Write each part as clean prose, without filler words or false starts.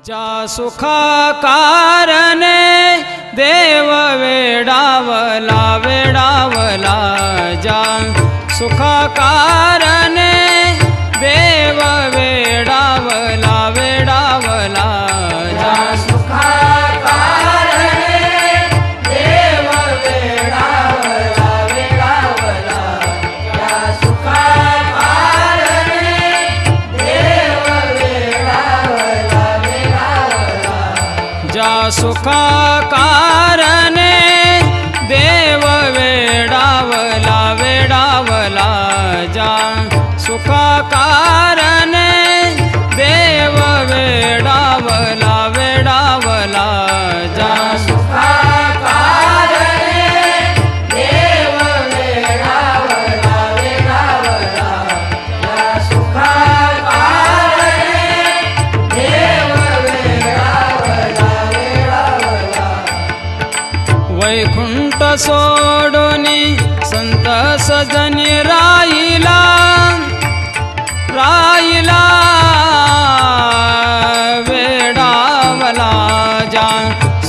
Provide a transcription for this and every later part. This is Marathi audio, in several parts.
ज्या सुखा कारणे देव वेडावला वेडावला, ज्या सुखा कारणे देव वेडावला वेडावला, ज्या सुखा कारणे देव वेडावला वेडावला, ज्या सुखा कारणे देव वेडावला वेडावला, ज्या सुखा कारणे देव वेडावला वेडावला, ज्या सुखा कारणे देव वेडावला वेडावला, ज्या सुखा कारणे देव वेडावला वेडावला, ज्या सुखा कारणे देव वेडावला वेडावला. वैकुंठ सोडूनी संत सजनी राहिला राहिला वेडावला, ज्या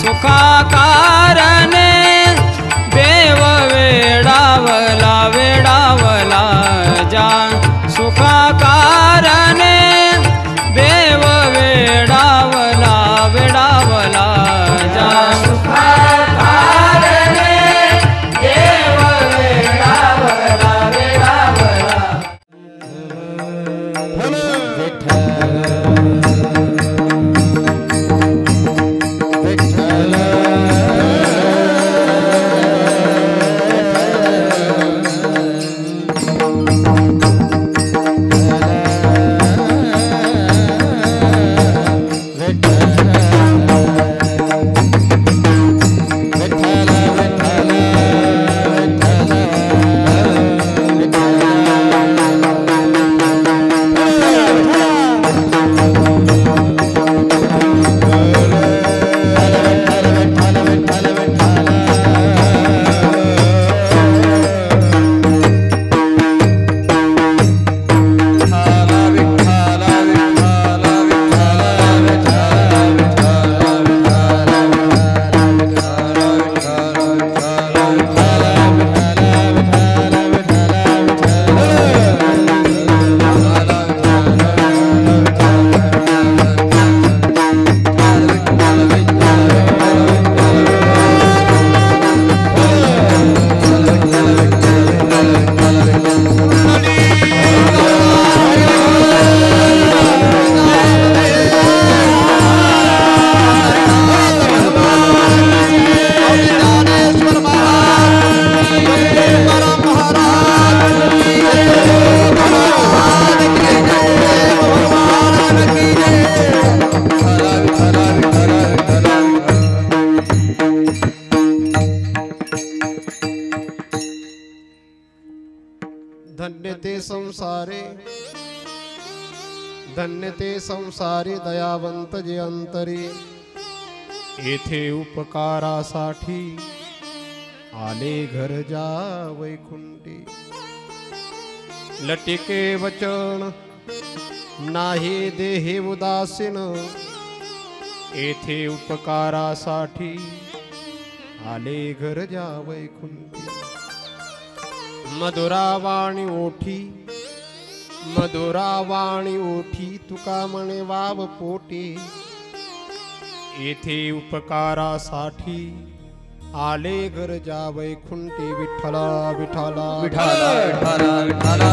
सुखा कारणे देव वेडावला वेडावला, ज्या सुखा कारणे देव वेडावला वेडावला, ज्या सुखा कारणे देव वेडावला वेडावला. धन्य ते संसारी दयावंत जे अंतरी, येथे उपकारासाठी आले घर जा वैकुंठी. लटिके वचन नाही देहे उदासीन, येथे उपकारासाठी आले घर जा वैकुंठी. मधुरावाणी ओठी मधुरावाणी ओठी तुका म्हणे वाव पोटी, येथे उपकारासाठी आले घर जा वैकुंठी. विठ्ठला विठ्ठला विठ्ठला विठ्ठला विठ्ठला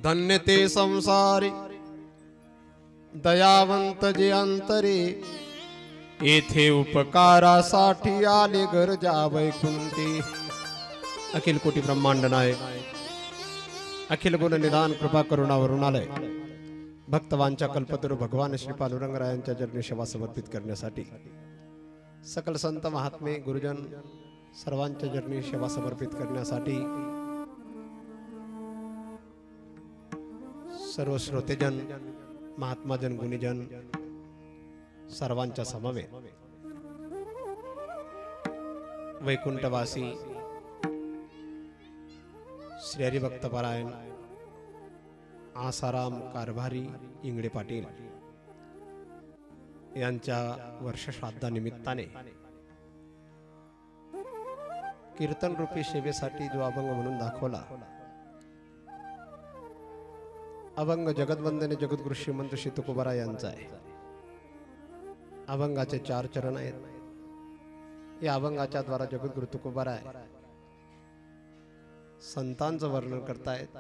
धन्य ते संसारी दयावंत जे अंतरे, येथे उपकारासाठी आले घर जा वैकुंठी. अखिल कोटी ब्रह्मांड नायक अखिल गुण निदान कृपा करुणा वरुणालय भक्तवांच्या कल्पतरू भगवान श्री पांडुरंगरायांच्या चरणी सेवा समर्पित करण्यासाठी सकल संत महात्मे गुरुजन सर्वांच्या चरणी सेवा समर्पित करण्यासाठी सर्व श्रोतेजन, महात्माजन, गुणीजन सर्वांच्या समवेत वैकुंठवासी श्री हरिभक्तपरायण आसाराम कारभारी इंगळे पाटील यांच्या वर्षश्राद्धानिमित्ताने कीर्तन रूपी सेवेसाठी जो अभंग म्हणून दाखवला, अभंग जगदवंदने जगद्गुरु श्रीमंत श्री तुकोबाराय यांचा आहे. अभंगाचे 4 चरण आहेत. या अभंगाच्या द्वारा जगद्गुरु तुकोबाराय संतांचं वर्णन करतायत.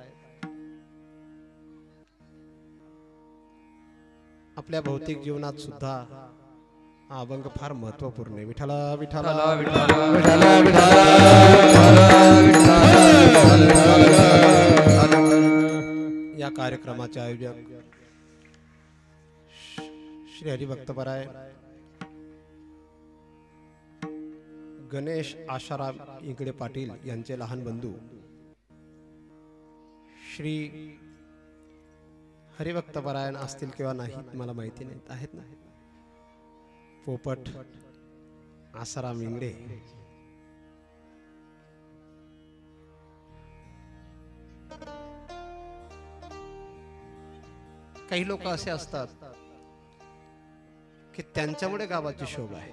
आपल्या भौतिक जीवनात सुद्धा हा अभंग फार महत्वपूर्ण आहे. विठ्ठला विठ्ठला या कार्यक्रमाचे आयोजक श्री हरिभक्तपराय गणेश आशाराम इंगळे पाटील यांचे लहान बंधू श्री हरिभक्तपरायण असतील किंवा नाही मला माहिती नाही, आहेत ना, पोपट आसाराम इंगळे. काही लोक असे असतात की त्यांच्यामुळे गावाची शोभा आहे,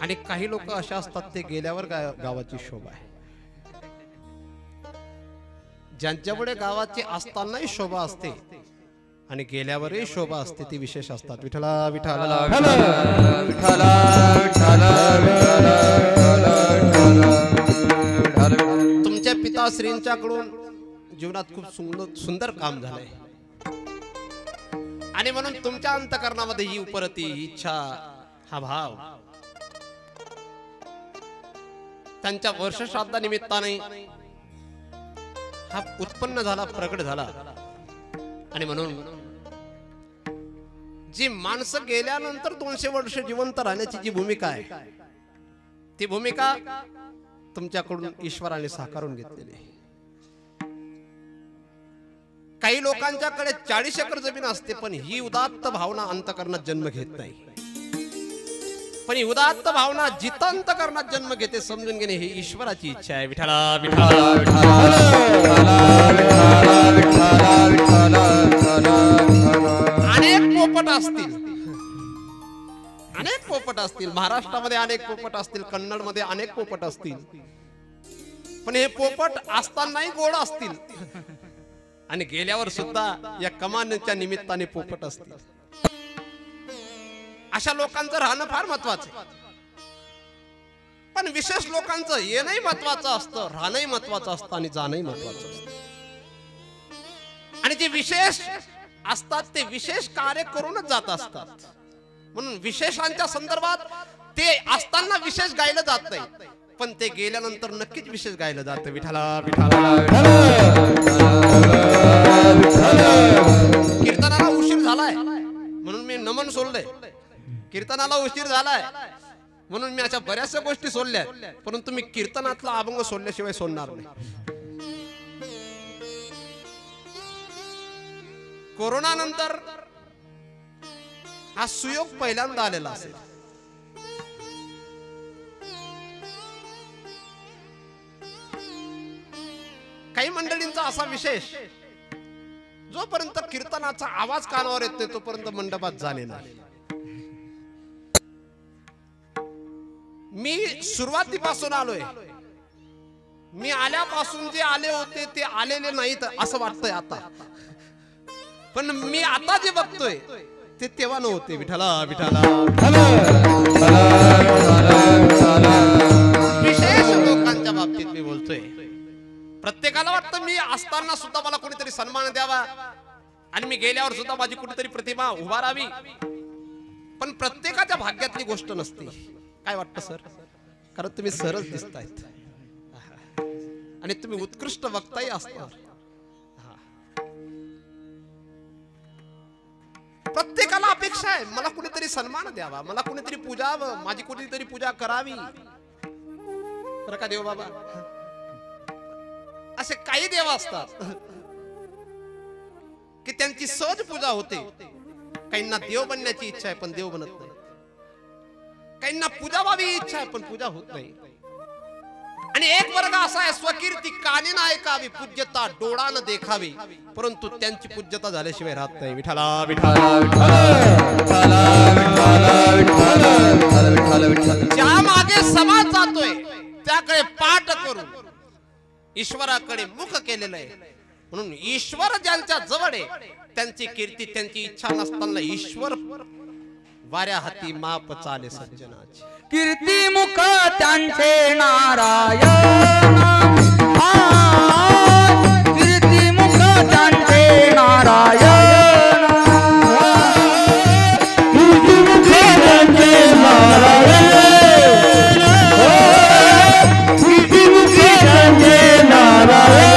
आणि काही लोक असे असतात ते गेल्यावर गावाची शोभा आहे. ज्यांच्यामुळे गावाची असतानाही शोभा असते आणि गेल्यावरही शोभा असते ती विशेष असतात. विठ्ठला विठ्ठला तुमच्या पिताश्रींच्याकडून जीवनात खूप सुंदर काम झालंय, आणि म्हणून तुमच्या अंतःकरणामध्ये ही उपरती, ही इच्छा, हा भाव त्यांच्या वर्षश्राद्धा निमित्ताने हा उत्पन्न झाला, प्रकट झाला. आणि म्हणून जी माणसं गेल्यानंतर 200 वर्ष जिवंत राहण्याची जी भूमिका आहे, ती भूमिका तुमच्याकडून ईश्वराने साकारून घेतलेली आहे. काही लोकांच्याकडे 40 एकर जमीन असते, पण ही उदात्त भावना अंतःकरणात जन्म घेत नाही. पण ही उदात्त भावना जिथं अंतःकरणात जन्म घेते समजून घेणे ही ईश्वराची इच्छा आहे. विठ्ठला विठ्ठला अनेक पोपट असतील, अनेक पोपट असतील, महाराष्ट्रामध्ये अनेक पोपट असतील, कन्नडमध्ये अनेक पोपट असतील, पण हे पोपट असतानाही गोड असतील आणि गेल्यावर सुद्धा या कमानीच्या निमित्ताने पोपट असतील. अशा लोकांचं राहणं फार महत्वाचं, पण विशेष लोकांचं येणंही महत्वाचं असतं, राहणंही महत्वाचं असतं आणि जाणंही महत्वाचं असतं. आणि जे विशेष असतात ते विशेष कार्य करूनच जात असतात. म्हणून विशेषांच्या संदर्भात ते असताना विशेष गायलं जात नाही, पण ते गेल्यानंतर नक्कीच विशेष गायलं जातं. विठ्ठला विठ्ठला कीर्तनाला उशीर झालाय म्हणून मी नमन सोडलंय, कीर्तनाला उशीर झालाय म्हणून मी अशा बऱ्याचशा गोष्टी सोडल्या, परंतु मी कीर्तनातला अभंग सोडल्याशिवाय सोडणार नाही. कोरोना नंतर हा सुयोग पहिल्यांदा आलेला असेल. काही मंडळींचा असा विशेष, जोपर्यंत कीर्तनाचा आवाज कानावर येत नाही तोपर्यंत मंडपात जाणे नाही. मी सुरुवातीपासून आलोय, मी आल्यापासून जे आले होते ते आलेले नाहीत असं वाटतंय आता, पण मी आता जे बघतोय ते तेव्हा नव्हते. विठ्ठला विठ्ठला विशेष लोकांच्या बाबतीत मी बोलतोय. प्रत्येकाला वाटतं मी असताना सुद्धा मला कोणीतरी सन्मान द्यावा आणि मी गेल्यावर सुद्धा माझी कुठेतरी प्रतिमा उभा राहावी, पण प्रत्येकाच्या भाग्यातली गोष्ट नसते. काय वाटतं सर? कारण तुम्ही सरच दिसतायत आणि तुम्ही उत्कृष्ट वक्ताही असता. प्रत्येकाला अपेक्षा अपेक्षा आहे, मला कुणीतरी सन्मान द्यावा, मला कुणीतरी पूजावं, माझी कुणीतरी पूजा करावी, बरं का देव बाबा. असे काही देव असतात की त्यांची सहज पूजा होते. काहींना देव बनण्याची इच्छा आहे पण देव बनत नाही, काहींना पूजा व्हावी इच्छा आहे पण पूजा होत नाही. आणि एक वर्ग असा आहे, स्वकीर्ती काने ना ऐकावी, पूज्यता डोळानं देखावी, परंतु त्यांची पूज्यता झाल्याशिवाय राहत नाही. विठ्ठला विठ्ठला ज्या मागे समाज जातोय त्याकडे पाठ करून ईश्वराकडे मुख केलेलं आहे. म्हणून ईश्वर ज्यांच्या जवळ आहे त्यांची कीर्ती, त्यांची इच्छा नसताना ईश्वर वाऱ्या हाती माप चाले सज्जनाची. कीर्ती मुख त्यांचे नारायण, कीर्ती मुख त्यांचे नारायण, कीर्ती मुख त्यांचे नारायण, कीर्ती मुख त्यांचे नारायण.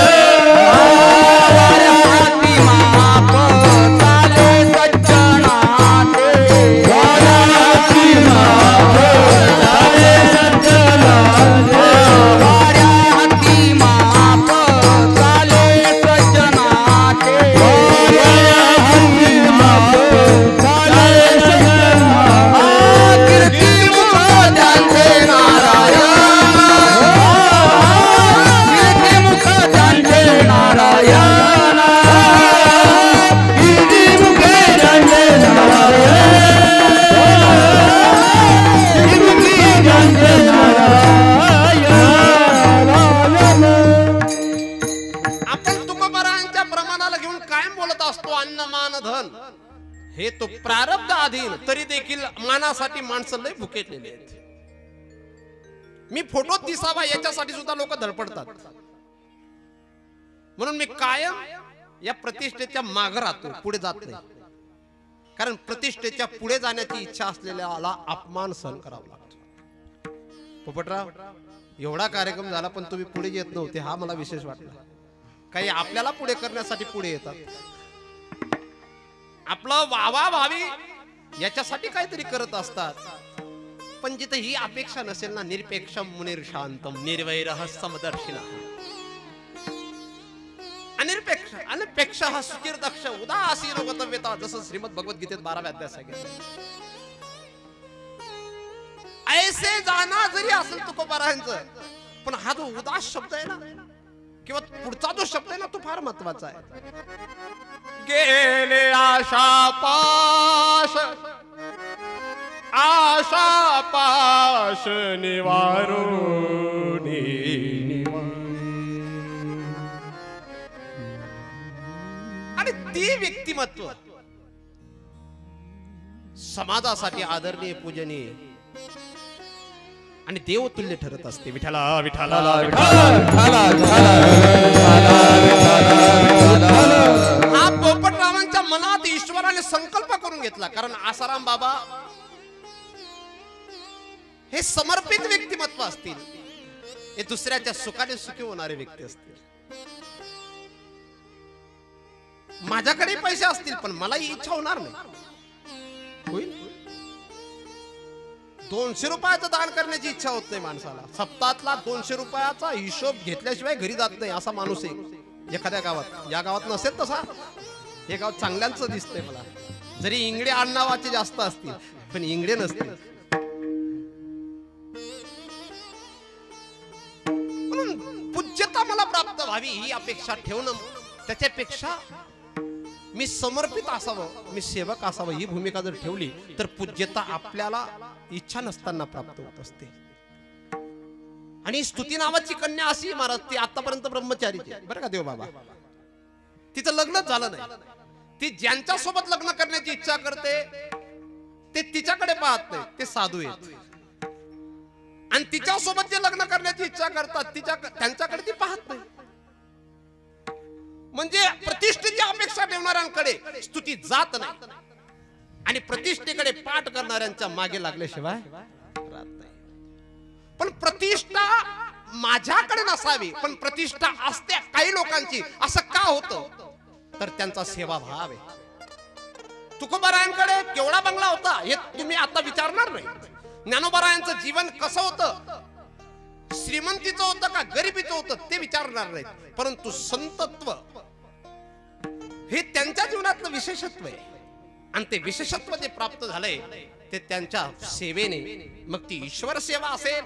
हे तो प्रारब्ध अधीन, तरी देखील मानासाठी माणसं लय भुकेलेले आहेत. मी फोटोत दिसावा याच्यासाठी सुद्धा लोक धडपडतात. म्हणून मी कायम या प्रतिष्ठेच्या मागे राहतो, पुढे जात नाही. कारण प्रतिष्ठेच्या पुढे जाण्याची इच्छा असलेल्याला अपमान सहन करावा लागतो. पोपटराव, एवढा कार्यक्रम झाला पण तुम्ही पुढे येत नव्हते, हा मला विशेष वाटला. काही आपल्याला पुढे करण्यासाठी पुढे येतात, आपलं वावा व्हावी याच्यासाठी काहीतरी करत असतात. पण जिथे ही अपेक्षा नसेल ना, निरपेक्षम मुनीर शांतम निर्वैरः समदर्शिनः, अनिरपेक्ष अनपेक्ष हा सुचिर दक्ष उदासीन गतव्यता, जसं श्रीमद भगवद्गीतेत 12व्या अध्यायात सांगितलं. ऐसे जाना जरी असेल तुकोबारांचं, पण हा जो उदास शब्द आहे ना किंवा पुढचा जो शब्द आहे ना तो फार महत्वाचा आहे. गेले आशा पाश, आशा पाश निवारुनी, आणि ती व्यक्तिमत्व समाजासाठी आदरणीय, पूजनीय आणि देवतुल्य ठरत असते. विठ्ठला विठ्ठला हा पोपटरावांच्या मनात ईश्वराने संकल्प करून घेतला. कारण आसाराम बाबा हे समर्पित व्यक्तिमत्व असतील, हे दुसऱ्याच्या सुखाने सुखी होणारे व्यक्ती असतील. माझ्याकडे पैसे असतील पण मला ही इच्छा होणार नाही. होईल 200 रुपयाचं दान करण्याची इच्छा होत नाही माणसाला. सप्ताहातला 200 रुपयाचा हिशोब घेतल्याशिवाय घरी जात नाही असा माणूस आहे एखाद्या गावात. या गावात नसेल तसा, हे गाव चांगल्यांचं दिसतंय मला. जरी इंगडे आडनावाचे जास्त असतील पण इंगडे नसतील. म्हणून पूज्यता मला प्राप्त व्हावी ही अपेक्षा ठेवणं, त्याच्यापेक्षा मी समर्पित असावं, मी सेवक असावं ही भूमिका जर ठेवली तर पूज्यता आपल्याला इच्छा नसताना प्राप्त होत असते. आणि स्तुती नावाची कन्या अशी महाराज, ती आतापर्यंत ब्रह्मचारीची बरं का देव बाबा, तिचं लग्नच झालं नाही. ती ज्यांच्या सोबत लग्न करण्याची इच्छा करते ते तिच्याकडे पाहत नाही, ते साधू आहेत. आणि तिच्या सोबत जे लग्न करण्याची इच्छा करतात त्यांच्याकडे ती पाहत नाही. म्हणजे प्रतिष्ठेची अपेक्षा ठेवणाऱ्यांकडे स्तुती जात नाही आणि प्रतिष्ठेकडे पाठ करणाऱ्यांच्या मागे लागल्याशिवाय राहत नाही. पण प्रतिष्ठा माझ्याकडे नसावी, पण प्रतिष्ठा असते काही लोकांची. असं का होतं तर त्यांचा सेवाभाव आहे. तुकोबारायांकडे केवढा बंगला होता हे तुम्ही आता विचारणार नाही. ज्ञानोबारायांचं जीवन कसं होतं, श्रीमंतीचं होतं का गरिबीचं होतं ते विचारणार नाही. परंतु संतत्व हे त्यांच्या जीवनातलं विशेषत्व आहे. आणि ते विशेषत्व जे प्राप्त झालंय ते त्यांच्या सेवेने, मग ती ईश्वर सेवा असेल,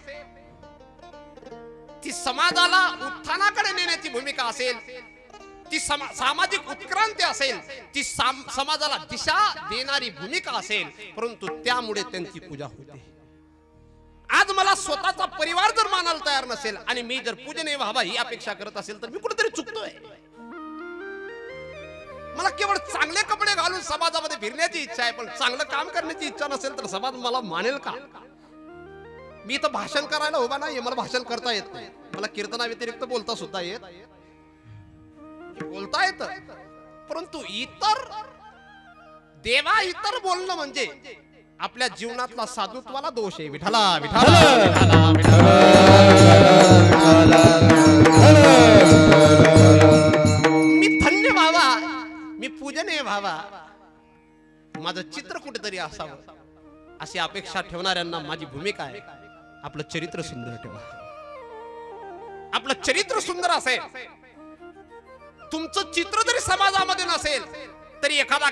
ती समाजाला उत्थानाकडे नेण्याची भूमिका असेल, ती सामाजिक उत्क्रांती असेल, ती समाजाला दिशा देणारी भूमिका असेल, परंतु त्यामुळे त्यांची पूजा होते. आज मला स्वतःचा परिवार जर मानायला तयार नसेल आणि मी जर पूजनीय व्हावा ही अपेक्षा करत असेल तर मी कुठेतरी चुकतोय. मला केवळ चांगले कपडे घालून समाजामध्ये फिरण्याची इच्छा आहे, पण चांगलं काम करण्याची इच्छा नसेल तर समाज मला मानेल का? मी तर भाषण करायला उभा नाही, मला भाषण करता येत नाही. मला कीर्तना व्यतिरिक्त बोलता सुद्धा बोलता येत, परंतु इतर देवा इतर बोलणं म्हणजे आपल्या जीवनातला साधुत्वाला दोष आहे. विठाला विठाला मी धन्य व्हावा, मी पूजनीय व्हावा, माझं चित्र कुठेतरी असावं अशी अपेक्षा ठेवणाऱ्यांना माझी भूमिका आहे, आपलं चरित्र सुंदर ठेवा. आपलं चरित्र सुंदर असेल, तुमचं चित्र जरी समाजामध्ये नसेल तरी एखादा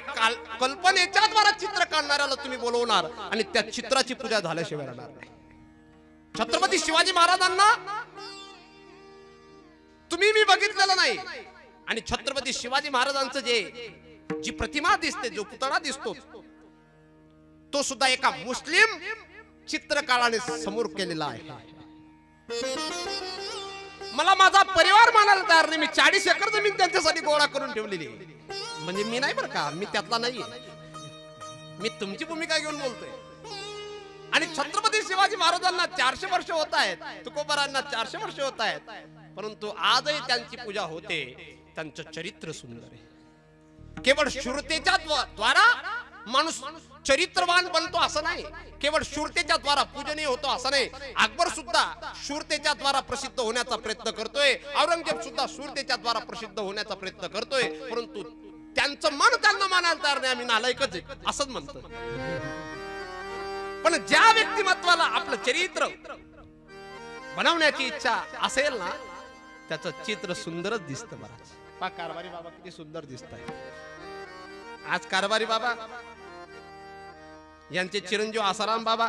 कल्पनेच्या द्वारा चित्र काढणाऱ्याला तुम्ही बोलवणार आणि त्या चित्राची पूजा झाल्याशिवाय राहणार नाही. छत्रपती शिवाजी महाराजांना तुम्ही मी बघितलेलं नाही, आणि छत्रपती शिवाजी महाराजांचं जी प्रतिमा दिसते, जो पुतळा दिसतो, तो सुद्धा एका मुस्लिम चित्रकाराने समोर केलेला आहे. मला माझा परिवार मानायला तयार नाही. मी 40 एकर जमीन त्यांच्यासाठी गोळा करून ठेवलेली, म्हणजे मी नाही बरं का, मी त्यातला नाहीये, मी तुमची भूमिका घेऊन बोलतोय. आणि छत्रपती शिवाजी महाराजांना 400 वर्ष होत आहेत, तुकोबारांना 400 वर्ष होत आहेत, परंतु आजही त्यांची पूजा होते. त्यांचं चरित्र सुंदर आहे. केवळ शूरतेच्या द्वारा माणूस चरित्रवान बनतो असं नाही, केवळ शूरतेच्या द्वारा पूजनीय होतो असं नाही. अकबर सुद्धा शूरतेच्या द्वारा प्रसिद्ध होण्याचा प्रयत्न करतोय, औरंगजेब सुद्धा शूरतेच्या द्वारा प्रसिद्ध होण्याचा प्रयत्न करतोय, परंतु त्यांचं मन त्यांना मानायला तयार नाही. आम्ही नालायकच आहे असंच म्हणतो. पण ज्या व्यक्तिमत्वाला आपलं चरित्र बनवण्याची इच्छा असेल ना, त्याचं चित्र सुंदरच दिसतं. बराच पा कारभारी बाबा किती सुंदर दिसत आहे. आज कारभारी बाबा यांचे चिरंजीव आसाराम बाबा,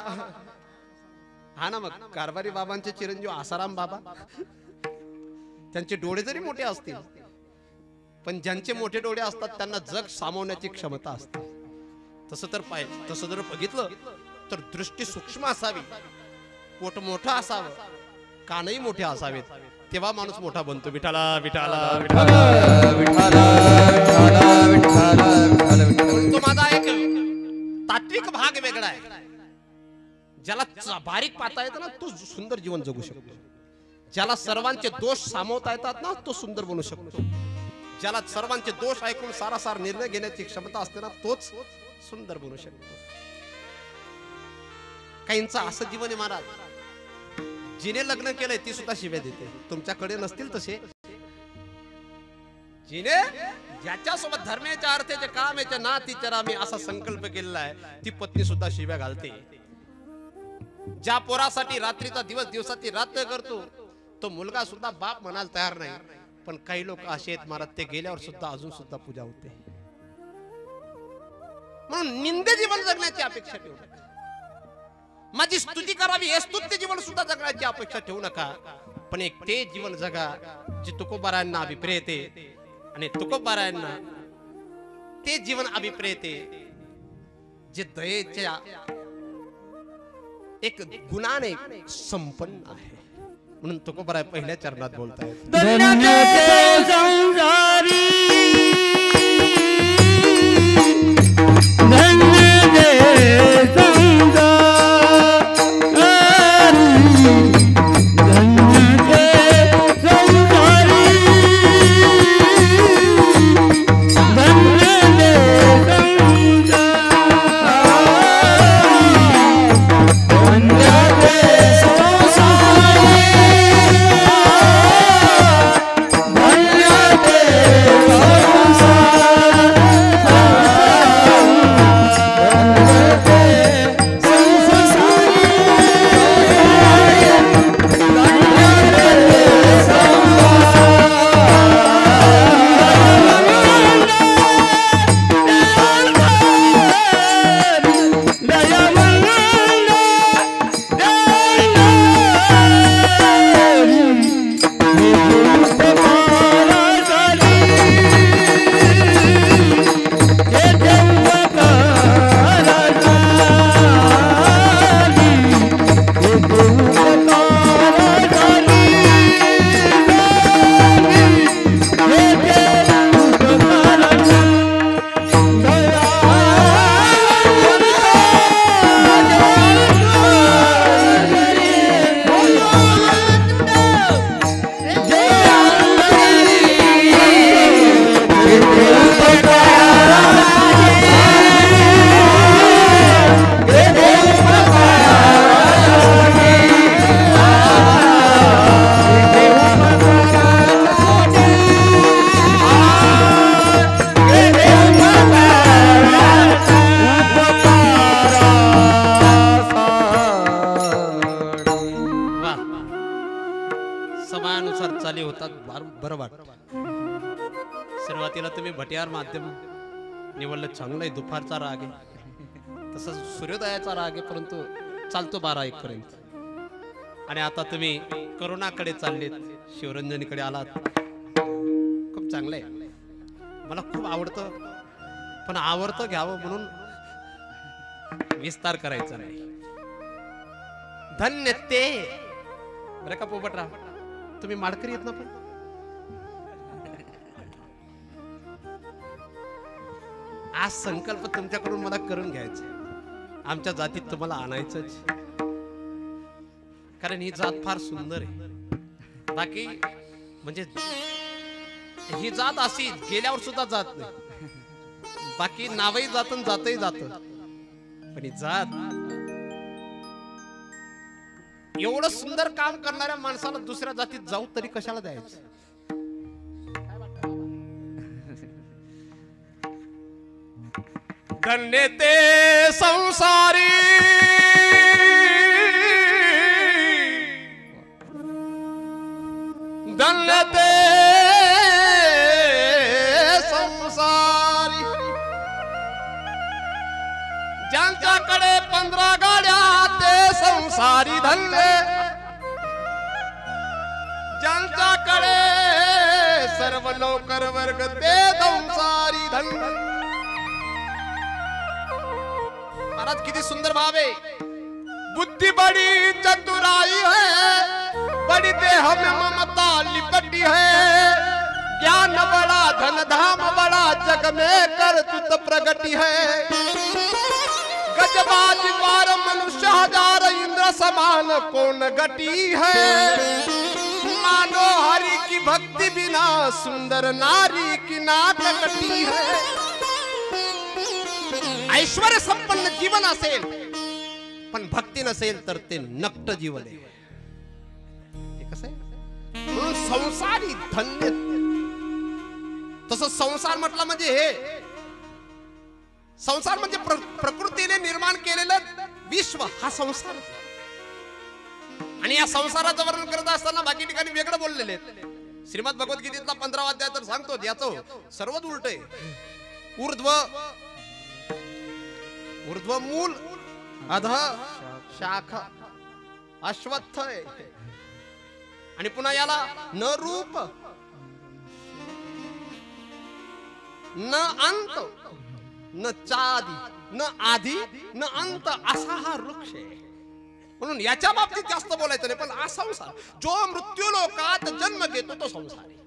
हा ना, मग कारभारी बाबांचे चिरंजीव आसाराम बाबा, त्यांचे डोळे जरी मोठे असतील पण ज्यांचे मोठे डोळे असतात त्यांना जग सामावण्याची क्षमता असते. तसं जर बघितलं तर दृष्टी सूक्ष्म असावी, पोट मोठं असावं, कानही मोठे असावेत, तेव्हा माणूस मोठा बनतो. विठाला विठाला तो माझा एक तात्विक भाग वेगळा आहे. ज्याला बारीक पाहता येतं ना तो सुंदर जीवन जगू शकतो. ज्याला सर्वांचे दोष सामावता येतात ना तो सुंदर बनू शकतो. ज्याला सर्वांचे दोष ऐकून सारासार निर्णय घेण्याची क्षमता असते ना तोच सुंदर बनू शकतो. काहींचं असं जीवन आहे महाराज, जिने लग्न केलंय ती सुद्धा शिव्या देते. तुमच्याकडे नसतील तसे. जिने ज्याच्यासोबत धर्माच्या अर्थाचे कामाचे नातीचरा मी असा संकल्प केलेला आहे, ती पत्नी सुद्धा शिव्या घालते. ज्या पोरासाठी रात्रीचा दिवस दिवसाची रात्र करतो तो मुलगा सुद्धा बाप म्हणायला तयार नाही. पण काही लोक असे आहेत महाराज, ते गेल्यावर सुद्धा अजून सुद्धा पूजा होते. म्हणून निंदे जीवन जगण्याची अपेक्षा ठेवू नका. माझी स्तुती करावी हे स्तुत्य जीवन सुद्धा जगण्याची अपेक्षा ठेवू नका. पण एक ते जीवन जगा जे तुकोबारायांना अभिप्रेत आहे, आणि तुकोबारायांना ते जीवन अभिप्रेत आहे जे दयेच्या एक गुणाने संपन्न आहे. म्हणून तुकोबाराय पहिल्या चरणात बोलतायत, धन्य संसारी समयानुसार चाली होतात बरं वाटतं. सुरुवातीला तुम्ही भटियार माध्यम निवडलं, चांगलं आहे. दुपारचा राग आहे, तसंच सूर्योदयाचा राग आहे, परंतु चालतो 12-1 पर्यंत. आणि आता तुम्ही करुणाकडे चाललेत, शिवरंजनीकडे आलात. खूप चांगलं आहे, मला खूप आवडतं. पण आवडतं घ्यावं म्हणून विस्तार करायचा नाही. धन्य ते बरं का पोपटराव, तुम्ही माडकरी येत ना. पण आज संकल्प तुमच्याकडून मला करून घ्यायचा, आमच्या जातीत तुम्हाला आणायचंच. कारण ही जात फार सुंदर आहे. बाकी म्हणजे ही जात अशी गेल्यावर सुद्धा जात नाही. बाकी नावही जात जातही जात, पण ही जात एवढं सुंदर काम करणाऱ्या माणसाला दुसऱ्या जातीत जाऊ तरी कशाला द्यायचं. धन्य ते संसारी धन्य ते संसारी ज्यांच्याकडे 15 गाड्या ते संसारी धन्य. ज्यांच्याकडे सर्व नोकर वर्ग ते संसारी धन्य. महाराज किती सुंदर भाव आहे. बुद्धि बड़ी चतुराई है, बड़ी देह में ममता लिपटी है. ज्ञान बड़ा धन धाम बड़ा जग में कर्तृत्व प्रगति है. गजबाज पार मनुष्य हजार इंद्र समान कौन गति है. मानो हरि की भक्ति बिना सुंदर नारी की नाक कटी है. ऐश्वर्य संपन्न जीवन असेल पण भक्ती नसेल तर ते नक्त जीवन आहे. ते कसं आहे, संसारी धन्य. तसं संसार म्हटलं म्हणजे हे संसार म्हणजे प्रकृतीने निर्माण केलेलं विश्व, हा संसार. आणि या संसाराचं वर्णन करत असताना बाकी ठिकाणी वेगळं बोललेले आहेत. श्रीमद भगवद्गीतेतला 15वा अध्याय तर सांगतो याचं सर्वच उलट आहे. ऊर्ध्व मूल, अधः शाखा, अश्वत्थ आहे. आणि पुन्हा याला न रूप न अंत न चादी न आधी न अंत असा हा वृक्ष आहे. म्हणून याच्या बाबतीत जास्त बोलायचं नाही. पण हा संसार जो मृत्यू लोकात जन्म घेतो तो संसार आहे.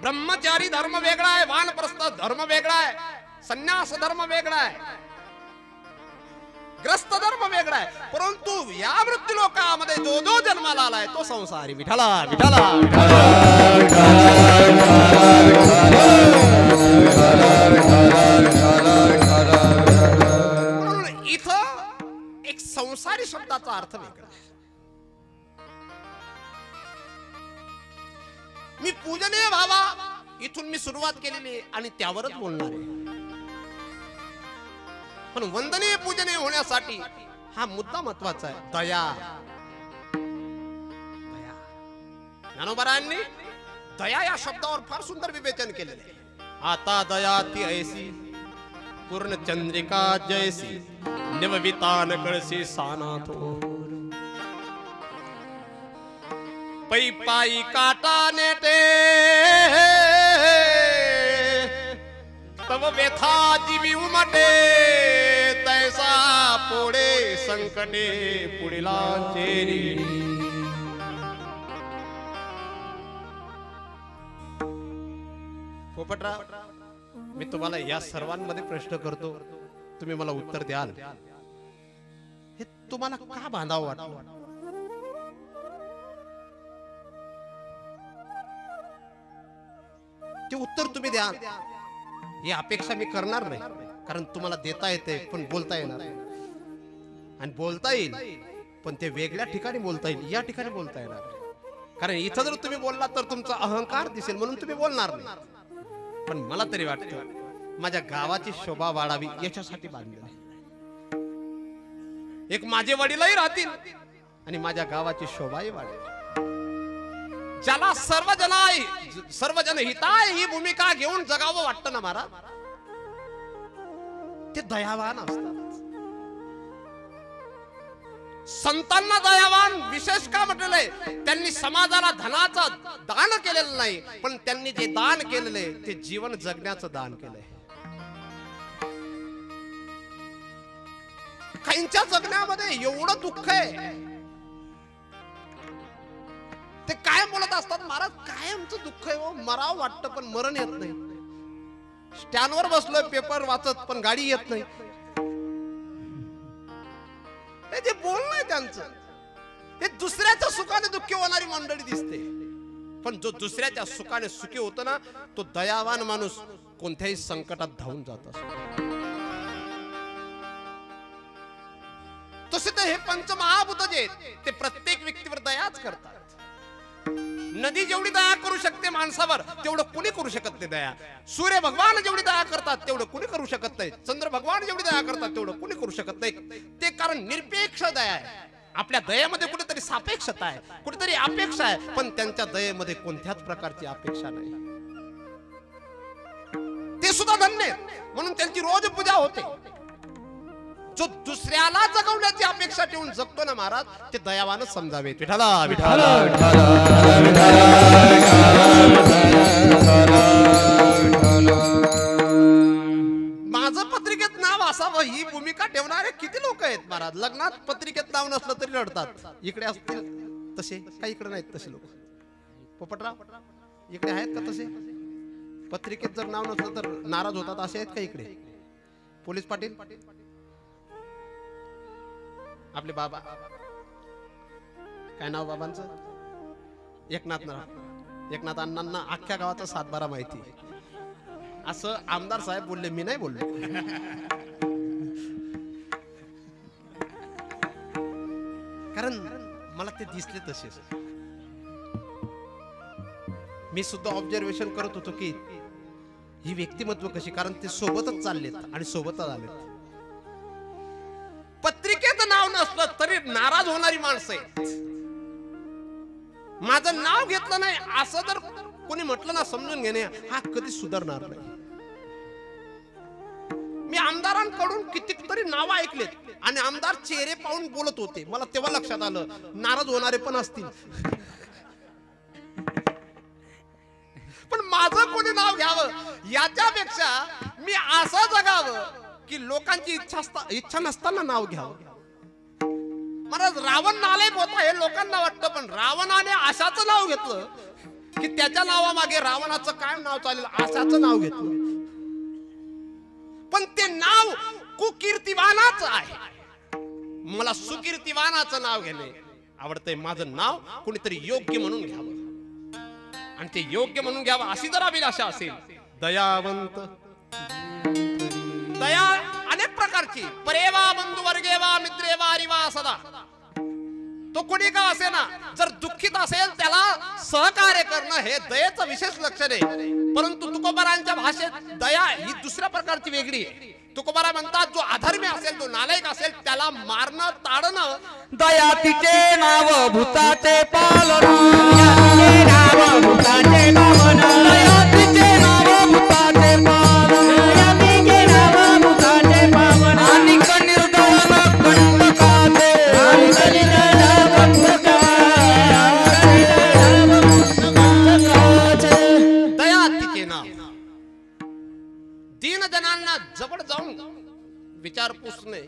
ब्रह्मचारी धर्म वेगळा आहे, वानप्रस्थ धर्म वेगळा आहे, संन्यास धर्म वेगळा आहे, ग्रस्त धर्म वेगळा आहे. परंतु या मृत्यू लोकामध्ये जो जो जन्माला आलाय तो संसारी. विठ्ठला विठ्ठला म्हणून इथं एक संसारी शब्दाचा अर्थ वेगळा आहे. मी पूजनीय व्हावा इथून मी सुरुवात केलेली आणि त्यावरच बोलणार आहे. पण वंदनीय पूजनीय होण्यासाठी हा मुद्दा महत्वाचा आहे, दया. दया ज्ञानोबारायांनी दया या शब्दावर फार सुंदर विवेचन केलेले आहे. आता दया ती ऐसी पूर्ण चंद्रिका जैसी निववितान कळसी सानाथो. पै पाई काटा नेटे तव व्यथा जीवी उमटे. तैसा पोडे संकटे पुढीला चेरी. पोपटराव, मी तुम्हाला या सर्वांमध्ये प्रश्न करतो, तुम्ही मला उत्तर द्याल. हे तुम्हाला का बांधावं वाटलं? ते उत्तर तुम्ही द्या. ही अपेक्षा मी करणार नाही, कारण तुम्हाला देता येते पण बोलता येणार. आणि बोलता येईल पण ते वेगळ्या ठिकाणी बोलता येईल, या ठिकाणी बोलता येणार. कारण इथं जर तुम्ही बोललात तर तुमचा अहंकार दिसेल म्हणून तुम्ही बोलणार नाही. पण मला तरी वाटतं माझ्या गावाची शोभा वाढावी याच्यासाठी बांधलेलं आहे. एक माझे वडीलही राहतील आणि माझ्या गावाची शोभाही वाढेल. ज्याला सर्वजन हिताय ही भूमिका घेऊन जगावं वाटतं ना महाराज, ते दयावान असतात. संतांना दयावान विशेष का म्हटलंय? त्यांनी समाजाला धनाचं दान केलेलं नाही, पण त्यांनी जे दान केलेलं ते जीवन जगण्याचं दान केलंय. काहींच्या जगण्यामध्ये एवढं दुःख आहे, ते कायम बोलत असतात, महाराज कायमचं दुःख आहे हो, मरावं वाटतं पण मरण येत नाही. स्टँडवर बसलोय पेपर वाचत पण गाडी येत नाही. हे जे बोलणं आहे त्यांचं, हे दुसऱ्याच्या सुखाने दुःखी होणारी मंडळी दिसते. पण जो दुसऱ्याच्या सुखाने सुखी होतो ना, तो दयावान माणूस कोणत्याही संकटात धावून जात असतो. तसे तर हे पंचमहाभूत जे ते प्रत्येक व्यक्तीवर दयाच करतात. नदी जेवढी दया करू शकते माणसावर, तेवढं कुणी करू शकत नाही दया. सूर्य भगवान जेवढी दया करतात तेवढं कुणी करू शकत नाही. चंद्र भगवान जेवढी दया करतात तेवढं कुणी करू शकत नाही. ते कारण निरपेक्ष दया आहे. आपल्या दयेमध्ये कुठेतरी सापेक्षता आहे, कुठेतरी अपेक्षा आहे, पण त्यांच्या दयेमध्ये कोणत्याच प्रकारची अपेक्षा नाही. ते सुद्धा धन्य म्हणून त्यांची रोज पूजा होते. जो दुसऱ्याला जगवण्याची अपेक्षा ठेवून जगतो ना महाराज, ते दयावानच समजावे. विठाला विठाला माझं पत्रिकेत नाव असावं ही भूमिका ठेवणारे किती लोक आहेत महाराज. लग्नात पत्रिकेत नाव नसलं तरी रडतात. इकडे असतील तसे, काही इकडे नाहीत तसे लोक. पोपटराव इकडे आहेत का तसे? पत्रिकेत जर नाव नसलं तर नाराज होतात असे आहेत का इकडे? पोलीस पाटील आपले बाबा, काय नाव बाबांचं? एकनाथ अण्णांना अख्ख्या गावाचा 7-12 माहिती. असं आमदार साहेब बोलले, मी नाही बोललो. कारण मला ते दिसले तसेच. मी सुद्धा ऑब्झर्वेशन करत होतो की ही व्यक्तिमत्व कशी, कारण ते सोबतच चाललेत आणि सोबतच आलेत. पत्रिकेत नाव नसलं तरी नाराज होणारी माणसं आहेत. माझं नाव घेतलं नाही असं जर कोणी म्हटलं ना, समजून घेणे हा कधी सुधारणार नाही. मी आमदारांकडून कितीतरी नाव ऐकलेत आणि आमदार चेहरे पाहून बोलत होते. मला तेव्हा लक्षात आलं नाराज होणारे पण असतील, पण माझं कोणी नाव घ्यावं याच्यापेक्षा मी असं जगावं की लोकांची इच्छा नसताना नाव घ्यावं. महाराज रावण नालायक होता हे लोकांना वाटतं, पण रावणाने आशाचं नाव घेतलं की त्याच्या नावामागे रावणाचं काय नाव चालेल, आशाचं नाव घेतलं. पण ते नाव कुकीर्तिवानाचं आहे. मला सुकीर्तिवानाचं नाव घेणे आवडतंय. माझं नाव कोणीतरी योग्य म्हणून घ्यावं आणि ते योग्य म्हणून घ्यावं अशी जर अभिलाषा असेल. दयावंत, दया अनेक प्रकारची. परेवा बंधू वर्गेवा मित्रेवा अरिवा सदा. तो कोणी का असे ना, जर दुःखित असेल त्याला सहकार्य करणं हे दयेचं विशेष लक्षण आहे. परंतु तुकोबारांच्या भाषेत दया ही दुसऱ्या प्रकारची वेगळी आहे. तुकोबारा म्हणतात जो अधर्मी असेल, जो नालायक असेल त्याला मारणं ताडणं. दया तिचे नाव भूताचे पालन, तिचे नाव भूताचे पावन, दया तिचे नाव भूताचे पालन, दया तिचे नाव भूताचे पावन. आणि निर्दय कंटकाचे, दया तिचे नाव. दीन जनांना जवळ जाऊन विचार पुसणे,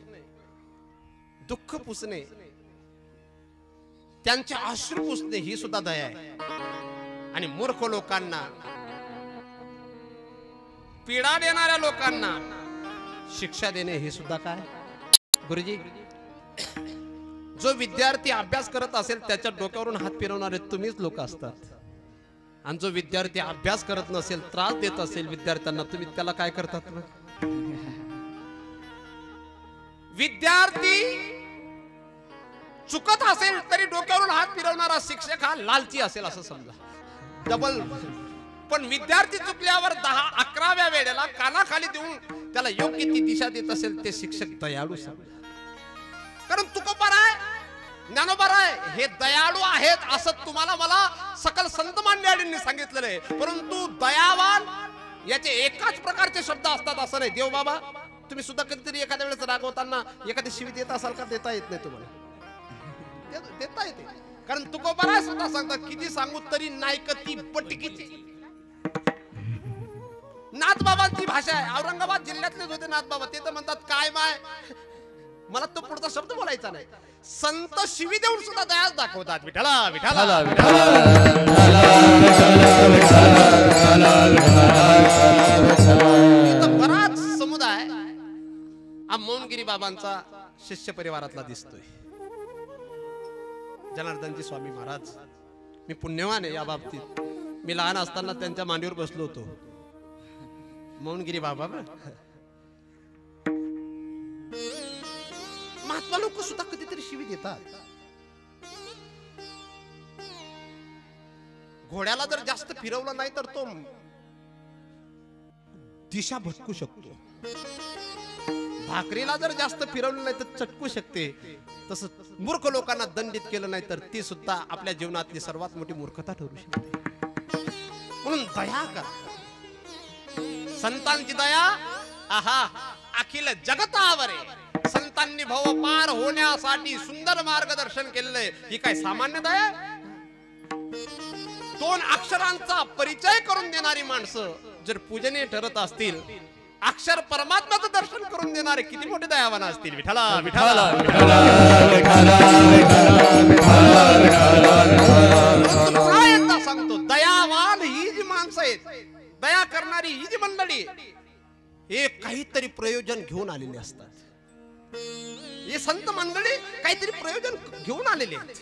दुःख पुसणे, त्यांचे अश्रू पुसणे ही सुद्धा दया आहे. आणि मूर्ख लोकांना, पीडा देणाऱ्या लोकांना शिक्षा देणे हे सुद्धा काय? गुरुजी, जो विद्यार्थी अभ्यास करत असेल त्याच्या डोक्यावरून हात फिरवणारे तुम्हीच लोक असतात. आणि जो विद्यार्थी अभ्यास करत नसेल, त्रास देत असेल विद्यार्थ्यांना, तुम्ही त्याला काय करतात? विद्यार्थी चुकत असेल तरी डोक्यावरून हात फिरवणारा शिक्षक हा लालची असेल असं समजा, डबल. पण विद्यार्थी चुकल्यावर 10-11व्या वेळेला कानाखाली देऊन त्याला योग्य ती दिशा देत असेल ते शिक्षक दयाळू समजा. कारण तुकोबाराय, ज्ञानोबाराय हे दयाळू आहेत असं तुम्हाला मला सकल संत मंडळींनी सांगितलेलं आहे. परंतु दयावान याचे एकाच प्रकारचे शब्द असतात असं नाही. देव बाबा तुम्ही सुद्धा कधीतरी एखाद्या वेळेस रागवताना एखादी शिवी देत असाल का? देता येत नाही तुम्हाला? देता येते. कारण तुकोबाराय सुद्धा सांगतात किती सांगू तरी नायकती पटकीची. नाथबाबांची भाषा आहे. औरंगाबाद जिल्ह्यातलेच होते नाथबाबा. ते तर म्हणतात काय माय, मला तो पुढचा शब्द बोलायचा नाही. संत शिवी देऊन सुद्धा दयाच दाखवतात. विठ्ठला विठ्ठला बराच समुदाय हा मौनगिरी बाबांचा शिष्य परिवारातला दिसतोय. जनार्दनजी स्वामी महाराज, मी पुण्यवान आहे या बाबतीत. मी लहान असताना त्यांच्या मांडीवर बसलो होतो. मौनगिरी बाबा महात्मा लोक सुद्धा कधीतरी शिवी देतात. घोड्याला जर जास्त फिरवलं नाही तर तो दिशा भटकू शकतो. भाकरीला जर जास्त फिरवलं नाही तर चटकू शकते. तसं मूर्ख लोकांना दंडित केलं नाही तर ती सुद्धा आपल्या जीवनातली सर्वात मोठी मूर्खता ठरू शकते. म्हणून दया करा. संतांची दया आहा अखिल जगतावर आहे. संतांनी भव पार होण्यासाठी सुंदर मार्गदर्शन केलेलं. ही काय सामान्य दया? 2 अक्षरांचा परिचय करून देणारी माणसं जर पूजनीय ठरत असतील, अक्षर परमात्म्याचं दर्शन करून देणारे किती मोठे दयावान असतील. विठ्ठला विठ्ठला एकदा सांगतो, दयावान ही जी माणसं आहेत, दया करणारी ही जी मंडळी, हे काहीतरी प्रयोजन घेऊन आलेले असतात. हे संत मंडळी काहीतरी प्रयोजन घेऊन आलेले आहेत.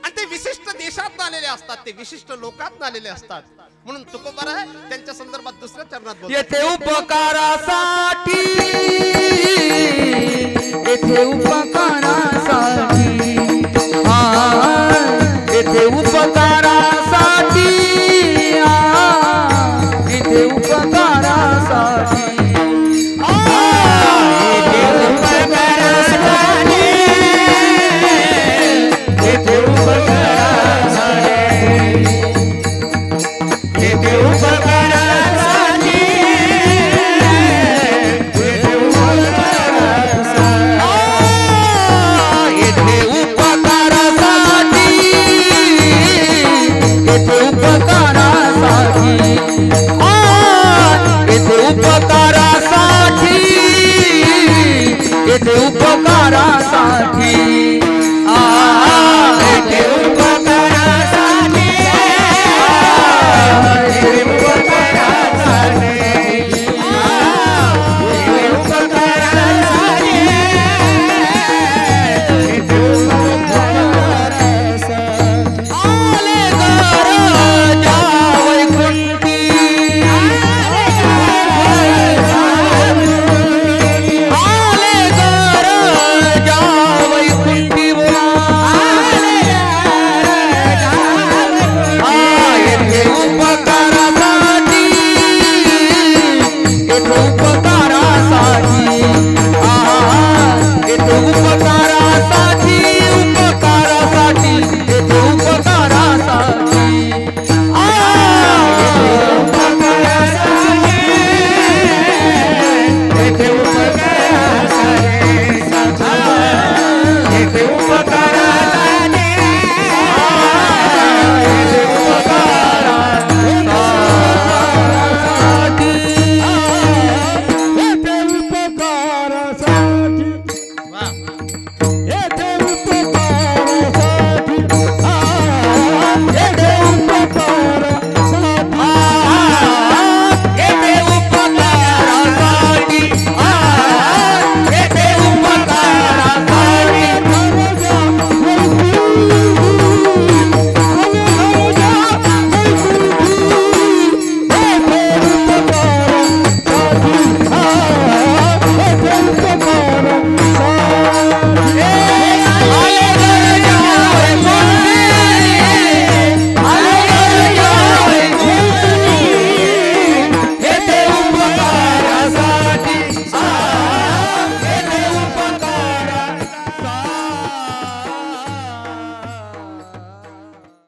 आणि ते विशिष्ट देशात आलेले असतात, ते विशिष्ट लोकात आलेले असतात. म्हणून तुकोबाराय त्यांच्या संदर्भात दुसऱ्या चरणात बोलतात, येथे उपकारासाठी, येथे उपकारासाठी